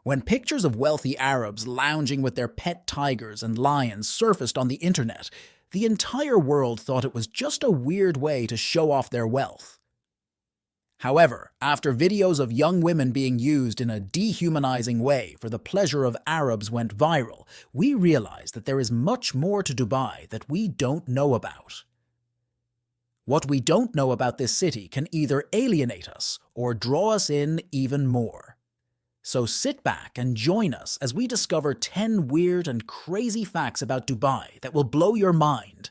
When pictures of wealthy Arabs lounging with their pet tigers and lions surfaced on the internet, the entire world thought it was just a weird way to show off their wealth. However, after videos of young women being used in a dehumanizing way for the pleasure of Arabs went viral, we realized that there is much more to Dubai that we don't know about. What we don't know about this city can either alienate us or draw us in even more. So sit back and join us as we discover 10 weird and crazy facts about Dubai that will blow your mind.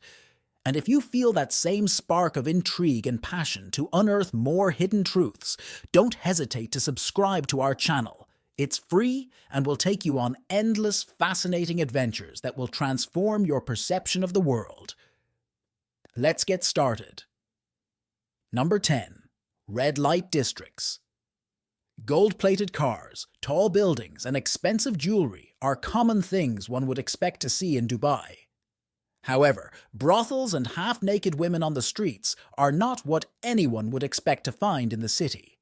And if you feel that same spark of intrigue and passion to unearth more hidden truths, don't hesitate to subscribe to our channel. It's free and will take you on endless, fascinating adventures that will transform your perception of the world. Let's get started. Number 10. Red light districts. Gold-plated cars, tall buildings, and expensive jewelry are common things one would expect to see in Dubai. However, brothels and half-naked women on the streets are not what anyone would expect to find in the city.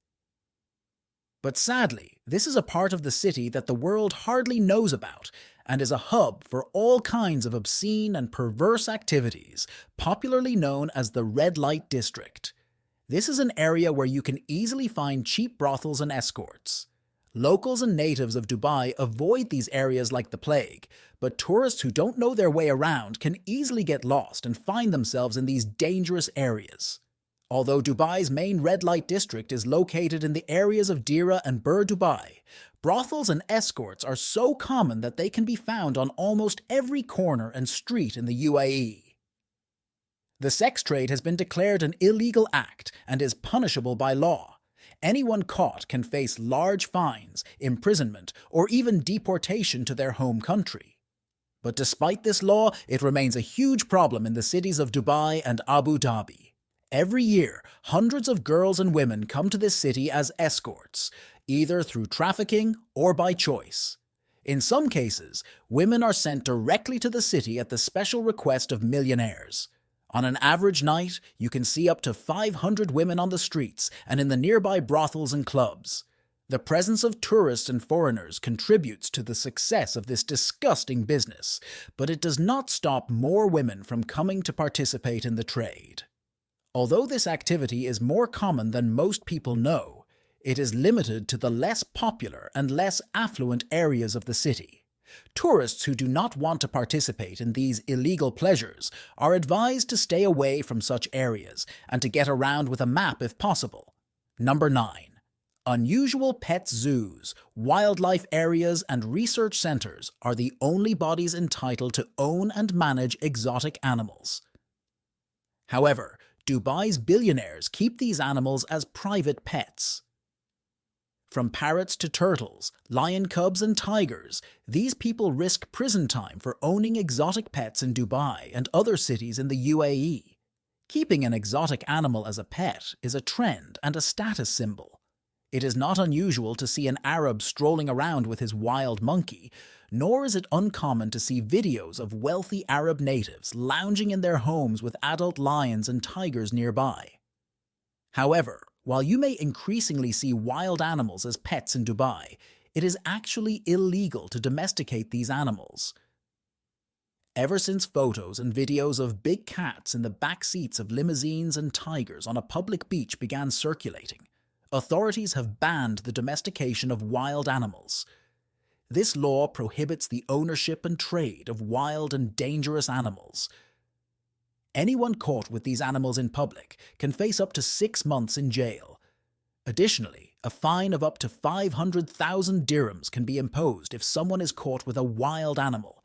But sadly, this is a part of the city that the world hardly knows about and is a hub for all kinds of obscene and perverse activities, popularly known as the Red Light District. This is an area where you can easily find cheap brothels and escorts. Locals and natives of Dubai avoid these areas like the plague, but tourists who don't know their way around can easily get lost and find themselves in these dangerous areas. Although Dubai's main red light district is located in the areas of Deira and Bur Dubai, brothels and escorts are so common that they can be found on almost every corner and street in the UAE. The sex trade has been declared an illegal act and is punishable by law. Anyone caught can face large fines, imprisonment, or even deportation to their home country. But despite this law, it remains a huge problem in the cities of Dubai and Abu Dhabi. Every year, hundreds of girls and women come to this city as escorts, either through trafficking or by choice. In some cases, women are sent directly to the city at the special request of millionaires. On an average night, you can see up to 500 women on the streets and in the nearby brothels and clubs. The presence of tourists and foreigners contributes to the success of this disgusting business, but it does not stop more women from coming to participate in the trade. Although this activity is more common than most people know, it is limited to the less popular and less affluent areas of the city. Tourists who do not want to participate in these illegal pleasures are advised to stay away from such areas and to get around with a map if possible. Number 9. Unusual pet zoos, wildlife areas, and research centers are the only bodies entitled to own and manage exotic animals. However, Dubai's billionaires keep these animals as private pets. From parrots to turtles, lion cubs and tigers, these people risk prison time for owning exotic pets in Dubai and other cities in the UAE. Keeping an exotic animal as a pet is a trend and a status symbol. It is not unusual to see an Arab strolling around with his wild monkey, nor is it uncommon to see videos of wealthy Arab natives lounging in their homes with adult lions and tigers nearby. However, while you may increasingly see wild animals as pets in Dubai, it is actually illegal to domesticate these animals. Ever since photos and videos of big cats in the back seats of limousines and tigers on a public beach began circulating, authorities have banned the domestication of wild animals. This law prohibits the ownership and trade of wild and dangerous animals. Anyone caught with these animals in public can face up to 6 months in jail. Additionally, a fine of up to 500,000 dirhams can be imposed if someone is caught with a wild animal.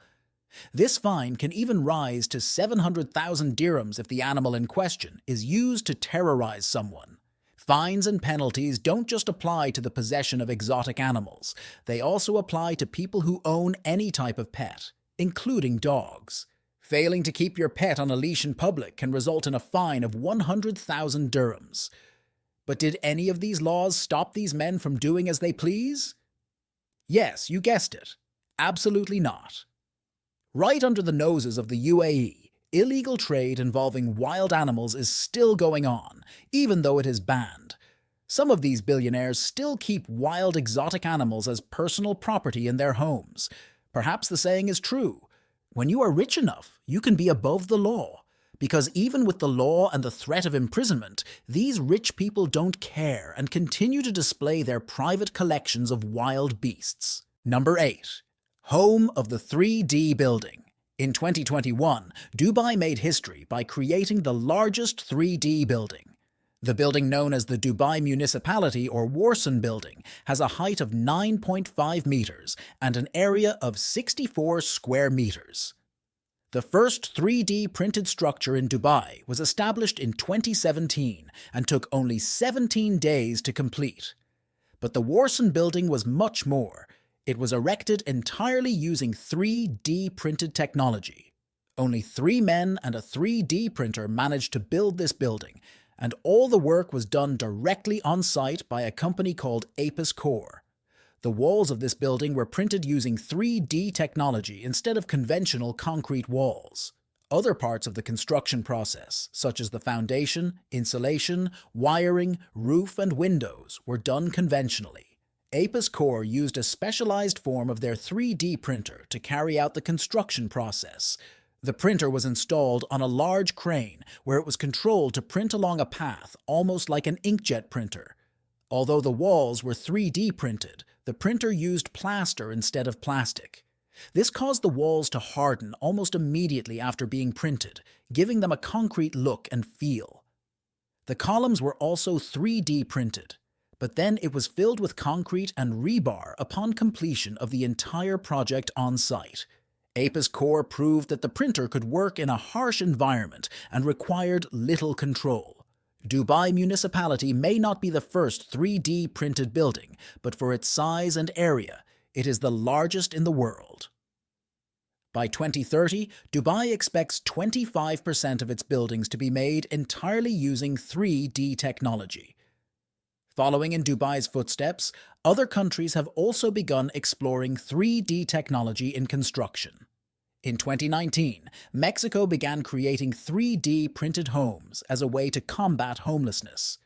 This fine can even rise to 700,000 dirhams if the animal in question is used to terrorize someone. Fines and penalties don't just apply to the possession of exotic animals, they also apply to people who own any type of pet, including dogs. Failing to keep your pet on a leash in public can result in a fine of 100,000 dirhams. But did any of these laws stop these men from doing as they please? Yes, you guessed it. Absolutely not. Right under the noses of the UAE, illegal trade involving wild animals is still going on, even though it is banned. Some of these billionaires still keep wild exotic animals as personal property in their homes. Perhaps the saying is true: when you are rich enough, you can be above the law. Because even with the law and the threat of imprisonment, these rich people don't care and continue to display their private collections of wild beasts. Number 8. Home of the 3D building. In 2021, Dubai made history by creating the largest 3D building. The building, known as the Dubai Municipality or Warsan Building, has a height of 9.5 meters and an area of 64 square meters. The first 3D printed structure in Dubai was established in 2017 and took only 17 days to complete. But the Warsan Building was much more. It was erected entirely using 3D printed technology. Only 3 men and a 3D printer managed to build this building, and all the work was done directly on site by a company called KORANOS. The walls of this building were printed using 3D technology instead of conventional concrete walls. Other parts of the construction process, such as the foundation, insulation, wiring, roof, and windows, were done conventionally. KORANOS used a specialized form of their 3D printer to carry out the construction process. The printer was installed on a large crane where it was controlled to print along a path almost like an inkjet printer. Although the walls were 3D printed, the printer used plaster instead of plastic. This caused the walls to harden almost immediately after being printed, giving them a concrete look and feel. The columns were also 3D printed, but then it was filled with concrete and rebar upon completion of the entire project on site. KORANOS proved that the printer could work in a harsh environment and required little control. Dubai Municipality may not be the first 3D printed building, but for its size and area, it is the largest in the world. By 2030, Dubai expects 25% of its buildings to be made entirely using 3D technology. Following in Dubai's footsteps, other countries have also begun exploring 3D technology in construction. In 2019, Mexico began creating 3D printed homes as a way to combat homelessness.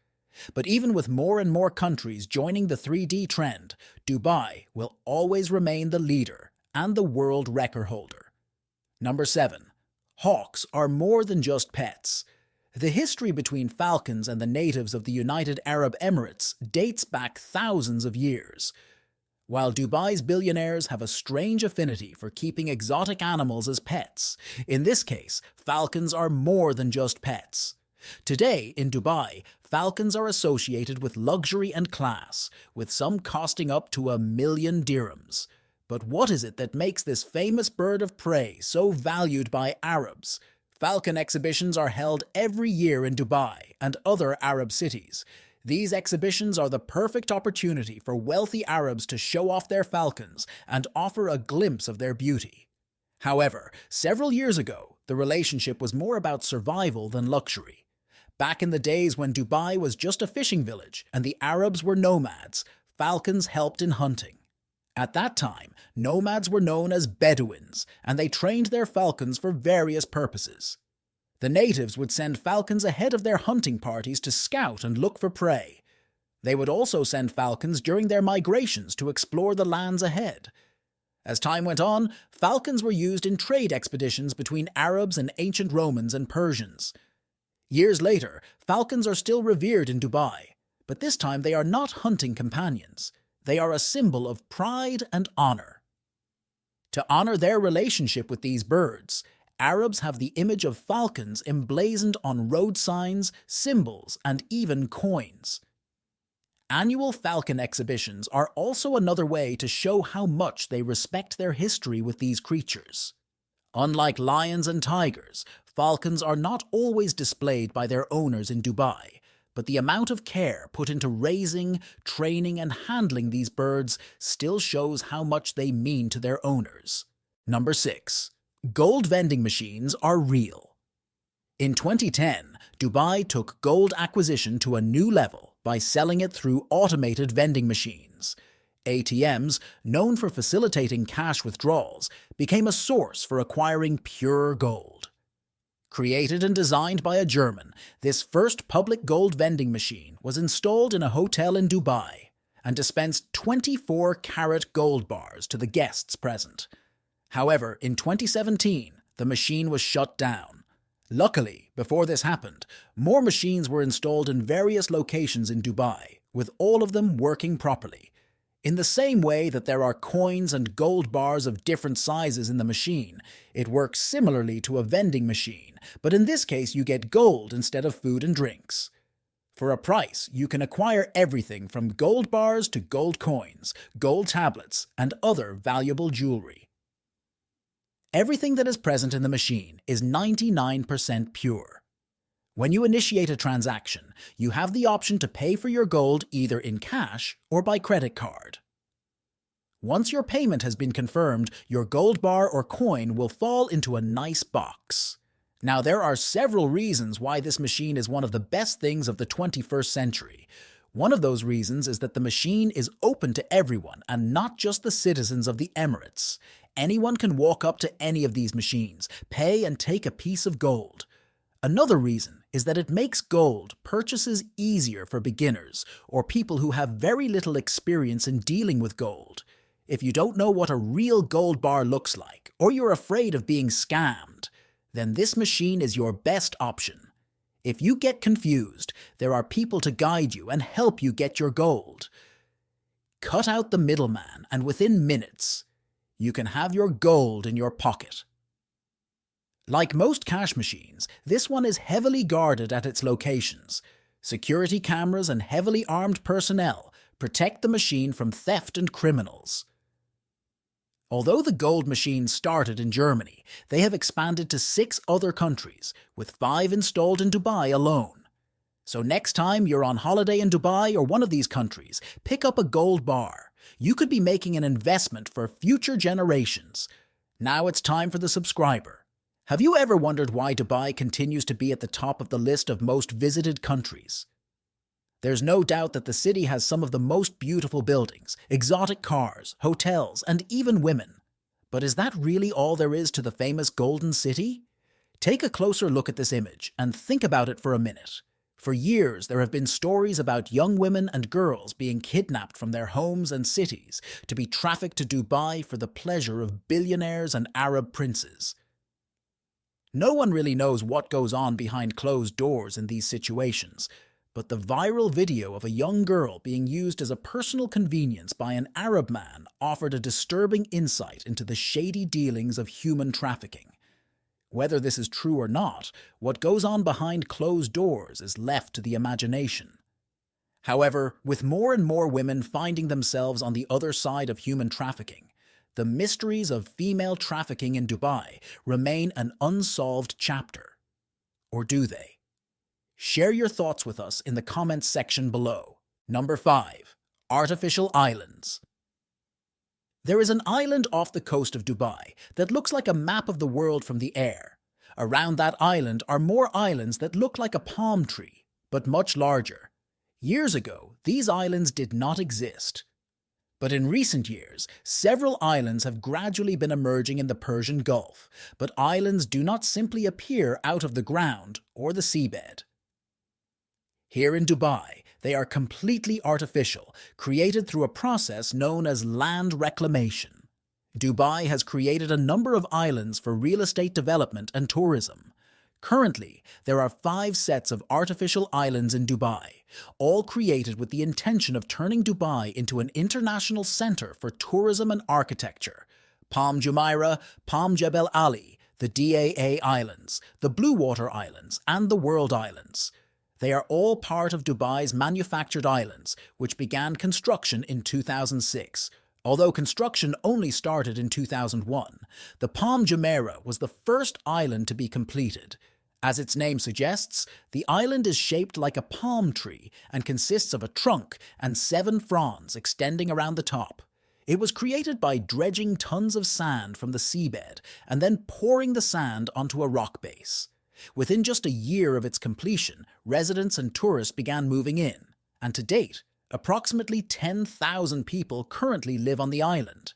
But even with more and more countries joining the 3D trend, Dubai will always remain the leader and the world record holder. Number 7. Hawks are more than just pets. The history between falcons and the natives of the United Arab Emirates dates back thousands of years. While Dubai's billionaires have a strange affinity for keeping exotic animals as pets, in this case, falcons are more than just pets. Today, in Dubai, falcons are associated with luxury and class, with some costing up to 1 million dirhams. But what is it that makes this famous bird of prey so valued by Arabs? Falcon exhibitions are held every year in Dubai and other Arab cities. These exhibitions are the perfect opportunity for wealthy Arabs to show off their falcons and offer a glimpse of their beauty. However, several years ago, the relationship was more about survival than luxury. Back in the days when Dubai was just a fishing village and the Arabs were nomads, falcons helped in hunting. At that time, nomads were known as Bedouins, and they trained their falcons for various purposes. The natives would send falcons ahead of their hunting parties to scout and look for prey. They would also send falcons during their migrations to explore the lands ahead. As time went on, falcons were used in trade expeditions between Arabs and ancient Romans and Persians. Years later, falcons are still revered in Dubai, but this time they are not hunting companions. They are a symbol of pride and honor. To honor their relationship with these birds, Arabs have the image of falcons emblazoned on road signs, symbols, and even coins. Annual falcon exhibitions are also another way to show how much they respect their history with these creatures. Unlike lions and tigers, falcons are not always displayed by their owners in Dubai, but the amount of care put into raising, training, and handling these birds still shows how much they mean to their owners. Number 6. Gold vending machines are real. In 2010, Dubai took gold acquisition to a new level by selling it through automated vending machines. ATMs, known for facilitating cash withdrawals, became a source for acquiring pure gold. Created and designed by a German, this first public gold vending machine was installed in a hotel in Dubai and dispensed 24-carat gold bars to the guests present. However, in 2017, the machine was shut down. Luckily, before this happened, more machines were installed in various locations in Dubai, with all of them working properly. In the same way that there are coins and gold bars of different sizes in the machine, it works similarly to a vending machine, but in this case you get gold instead of food and drinks. For a price, you can acquire everything from gold bars to gold coins, gold tablets, and other valuable jewelry. Everything that is present in the machine is 99% pure. When you initiate a transaction, you have the option to pay for your gold either in cash or by credit card. Once your payment has been confirmed, your gold bar or coin will fall into a nice box. Now, there are several reasons why this machine is one of the best things of the 21st century. One of those reasons is that the machine is open to everyone and not just the citizens of the Emirates. Anyone can walk up to any of these machines, pay and take a piece of gold. Another reason is that it makes gold purchases easier for beginners or people who have very little experience in dealing with gold. If you don't know what a real gold bar looks like, or you're afraid of being scammed, then this machine is your best option. If you get confused, there are people to guide you and help you get your gold. Cut out the middleman, and within minutes, you can have your gold in your pocket. Like most cash machines, this one is heavily guarded at its locations. Security cameras and heavily armed personnel protect the machine from theft and criminals. Although the gold machine started in Germany, they have expanded to 6 other countries, with 5 installed in Dubai alone. So next time you're on holiday in Dubai or one of these countries, pick up a gold bar. You could be making an investment for future generations. Now it's time for the subscriber. Have you ever wondered why Dubai continues to be at the top of the list of most visited countries? There's no doubt that the city has some of the most beautiful buildings, exotic cars, hotels, and even women. But is that really all there is to the famous Golden City? Take a closer look at this image and think about it for a minute. For years, there have been stories about young women and girls being kidnapped from their homes and cities to be trafficked to Dubai for the pleasure of billionaires and Arab princes. No one really knows what goes on behind closed doors in these situations, but the viral video of a young girl being used as a personal convenience by an Arab man offered a disturbing insight into the shady dealings of human trafficking. Whether this is true or not, what goes on behind closed doors is left to the imagination. However, with more and more women finding themselves on the other side of human trafficking, the mysteries of female trafficking in Dubai remain an unsolved chapter. Or do they? Share your thoughts with us in the comments section below. Number 5. Artificial Islands. There is an island off the coast of Dubai that looks like a map of the world from the air. Around that island are more islands that look like a palm tree, but much larger. Years ago, these islands did not exist. But in recent years, several islands have gradually been emerging in the Persian Gulf, but islands do not simply appear out of the ground or the seabed. Here in Dubai, they are completely artificial, created through a process known as land reclamation. Dubai has created a number of islands for real estate development and tourism. Currently, there are 5 sets of artificial islands in Dubai, all created with the intention of turning Dubai into an international center for tourism and architecture. Palm Jumeirah, Palm Jebel Ali, the Daa Islands, the Blue Water Islands, and the World Islands. They are all part of Dubai's manufactured islands, which began construction in 2006. Although construction only started in 2001, the Palm Jumeirah was the first island to be completed. As its name suggests, the island is shaped like a palm tree and consists of a trunk and 7 fronds extending around the top. It was created by dredging tons of sand from the seabed and then pouring the sand onto a rock base. Within just a year of its completion, residents and tourists began moving in, and to date, approximately 10,000 people currently live on the island.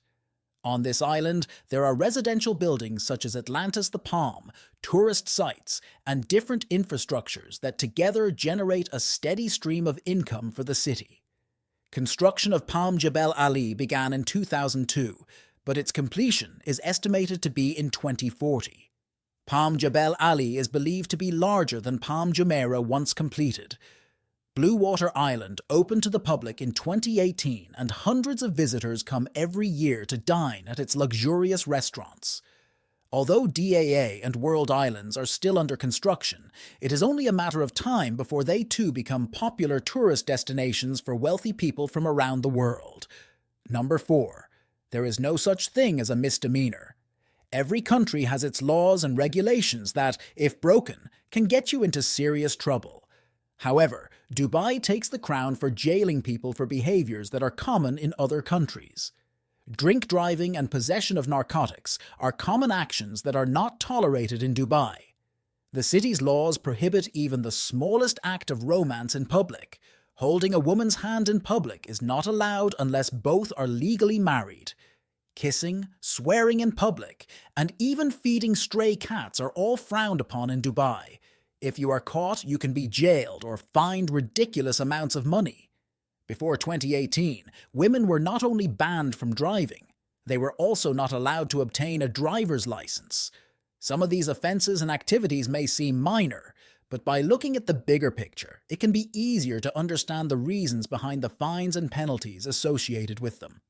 On this island, there are residential buildings such as Atlantis the Palm, tourist sites, and different infrastructures that together generate a steady stream of income for the city. Construction of Palm Jebel Ali began in 2002, but its completion is estimated to be in 2040. Palm Jebel Ali is believed to be larger than Palm Jumeirah once completed. Blue Water Island opened to the public in 2018, and hundreds of visitors come every year to dine at its luxurious restaurants. Although DAA and World Islands are still under construction, it is only a matter of time before they too become popular tourist destinations for wealthy people from around the world. Number 4. There is no such thing as a misdemeanor. Every country has its laws and regulations that, if broken, can get you into serious trouble. However, Dubai takes the crown for jailing people for behaviors that are common in other countries. Drink driving and possession of narcotics are common actions that are not tolerated in Dubai. The city's laws prohibit even the smallest act of romance in public. Holding a woman's hand in public is not allowed unless both are legally married. Kissing, swearing in public, and even feeding stray cats are all frowned upon in Dubai. If you are caught, you can be jailed or fined ridiculous amounts of money. Before 2018, women were not only banned from driving, they were also not allowed to obtain a driver's license. Some of these offenses and activities may seem minor, but by looking at the bigger picture, it can be easier to understand the reasons behind the fines and penalties associated with them.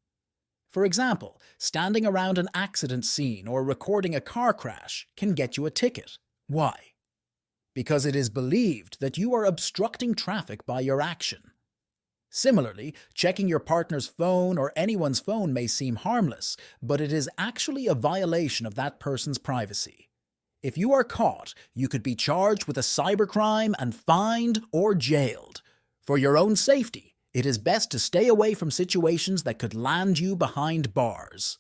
For example, standing around an accident scene or recording a car crash can get you a ticket. Why? Because it is believed that you are obstructing traffic by your action. Similarly, checking your partner's phone or anyone's phone may seem harmless, but it is actually a violation of that person's privacy. If you are caught, you could be charged with a cybercrime and fined or jailed. For your own safety, it is best to stay away from situations that could land you behind bars.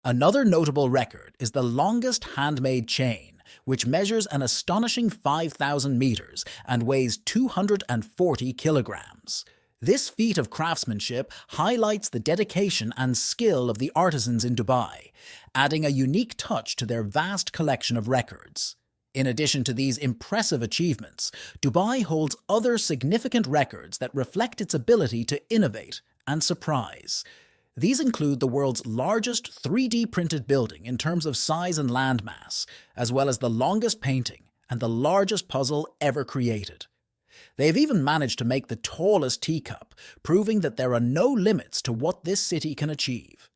Another notable record is the longest handmade chain, which measures an astonishing 5,000 meters and weighs 240 kilograms. This feat of craftsmanship highlights the dedication and skill of the artisans in Dubai, adding a unique touch to their vast collection of records. In addition to these impressive achievements, Dubai holds other significant records that reflect its ability to innovate and surprise. These include the world's largest 3D printed building in terms of size and landmass, as well as the longest painting and the largest puzzle ever created. They have even managed to make the tallest teacup, proving that there are no limits to what this city can achieve.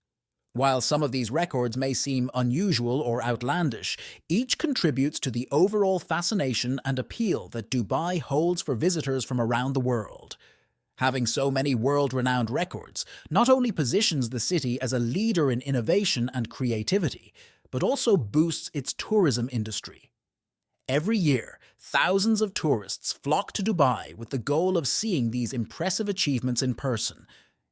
While some of these records may seem unusual or outlandish, each contributes to the overall fascination and appeal that Dubai holds for visitors from around the world. Having so many world-renowned records not only positions the city as a leader in innovation and creativity, but also boosts its tourism industry. Every year, thousands of tourists flock to Dubai with the goal of seeing these impressive achievements in person.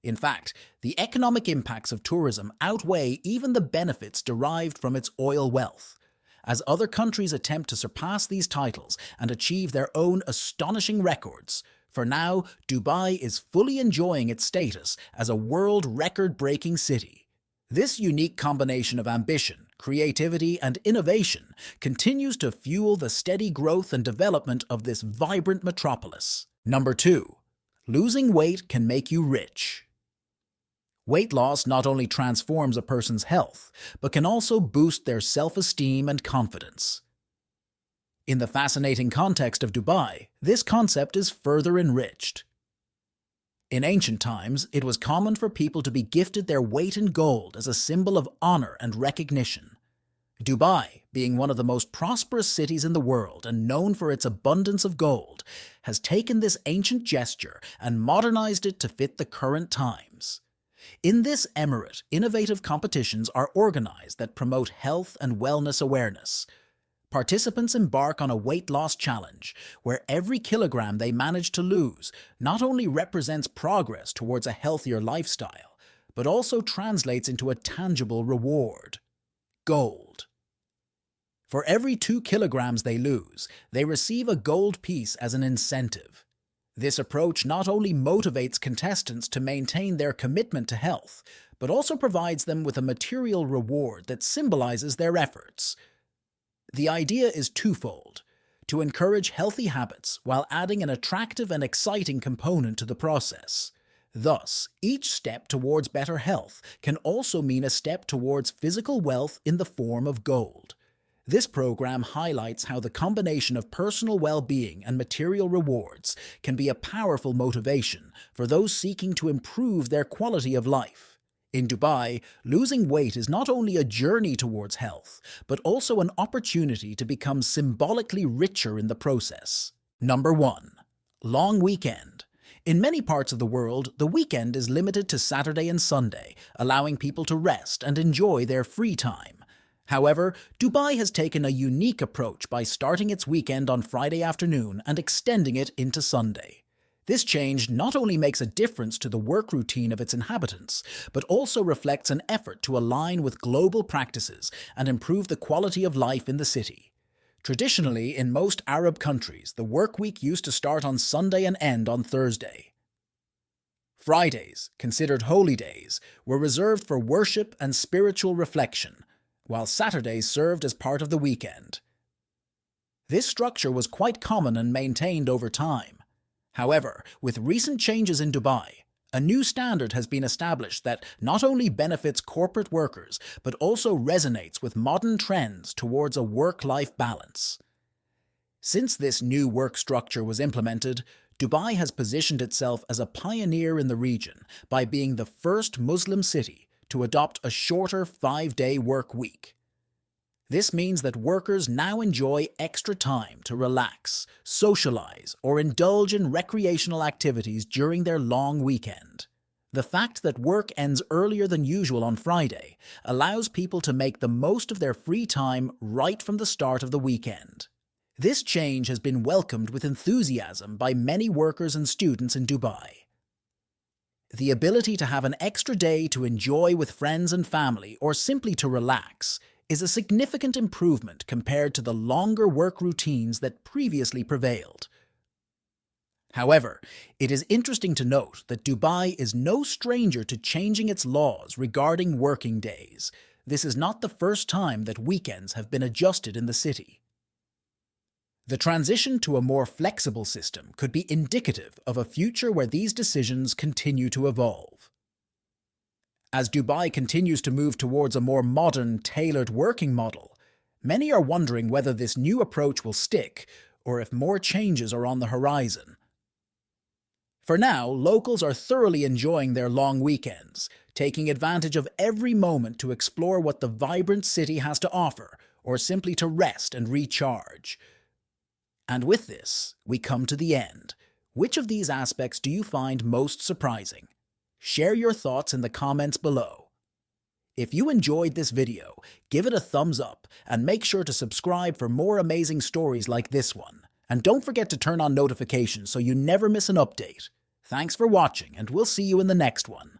In fact, the economic impacts of tourism outweigh even the benefits derived from its oil wealth. As other countries attempt to surpass these titles and achieve their own astonishing records, for now, Dubai is fully enjoying its status as a world record-breaking city. This unique combination of ambition, creativity, and innovation continues to fuel the steady growth and development of this vibrant metropolis. Number 2. Losing weight can make you rich. Weight loss not only transforms a person's health, but can also boost their self-esteem and confidence. In the fascinating context of Dubai, this concept is further enriched. In ancient times, it was common for people to be gifted their weight in gold as a symbol of honor and recognition. Dubai, being one of the most prosperous cities in the world and known for its abundance of gold, has taken this ancient gesture and modernized it to fit the current times. In this emirate, innovative competitions are organized that promote health and wellness awareness. Participants embark on a weight loss challenge, where every kilogram they manage to lose not only represents progress towards a healthier lifestyle, but also translates into a tangible reward: gold. For every 2 kilograms they lose, they receive a gold piece as an incentive. This approach not only motivates contestants to maintain their commitment to health, but also provides them with a material reward that symbolizes their efforts. The idea is twofold: to encourage healthy habits while adding an attractive and exciting component to the process. Thus, each step towards better health can also mean a step towards physical wealth in the form of gold. This program highlights how the combination of personal well-being and material rewards can be a powerful motivation for those seeking to improve their quality of life. In Dubai, losing weight is not only a journey towards health, but also an opportunity to become symbolically richer in the process. Number 1. Long weekend. In many parts of the world, the weekend is limited to Saturday and Sunday, allowing people to rest and enjoy their free time. However, Dubai has taken a unique approach by starting its weekend on Friday afternoon and extending it into Sunday. This change not only makes a difference to the work routine of its inhabitants, but also reflects an effort to align with global practices and improve the quality of life in the city. Traditionally, in most Arab countries, the work week used to start on Sunday and end on Thursday. Fridays, considered holy days, were reserved for worship and spiritual reflection, while Saturdays served as part of the weekend. This structure was quite common and maintained over time. However, with recent changes in Dubai, a new standard has been established that not only benefits corporate workers, but also resonates with modern trends towards a work-life balance. Since this new work structure was implemented, Dubai has positioned itself as a pioneer in the region by being the first Muslim city to adopt a shorter 5-day work week. This means that workers now enjoy extra time to relax, socialize, or indulge in recreational activities during their long weekend. The fact that work ends earlier than usual on Friday allows people to make the most of their free time right from the start of the weekend. This change has been welcomed with enthusiasm by many workers and students in Dubai. The ability to have an extra day to enjoy with friends and family or simply to relax is a significant improvement compared to the longer work routines that previously prevailed. However, it is interesting to note that Dubai is no stranger to changing its laws regarding working days. This is not the first time that weekends have been adjusted in the city. The transition to a more flexible system could be indicative of a future where these decisions continue to evolve. As Dubai continues to move towards a more modern, tailored working model, many are wondering whether this new approach will stick or if more changes are on the horizon. For now, locals are thoroughly enjoying their long weekends, taking advantage of every moment to explore what the vibrant city has to offer, or simply to rest and recharge. And with this, we come to the end. Which of these aspects do you find most surprising? Share your thoughts in the comments below. If you enjoyed this video, give it a thumbs up and make sure to subscribe for more amazing stories like this one. And don't forget to turn on notifications so you never miss an update. Thanks for watching, and we'll see you in the next one.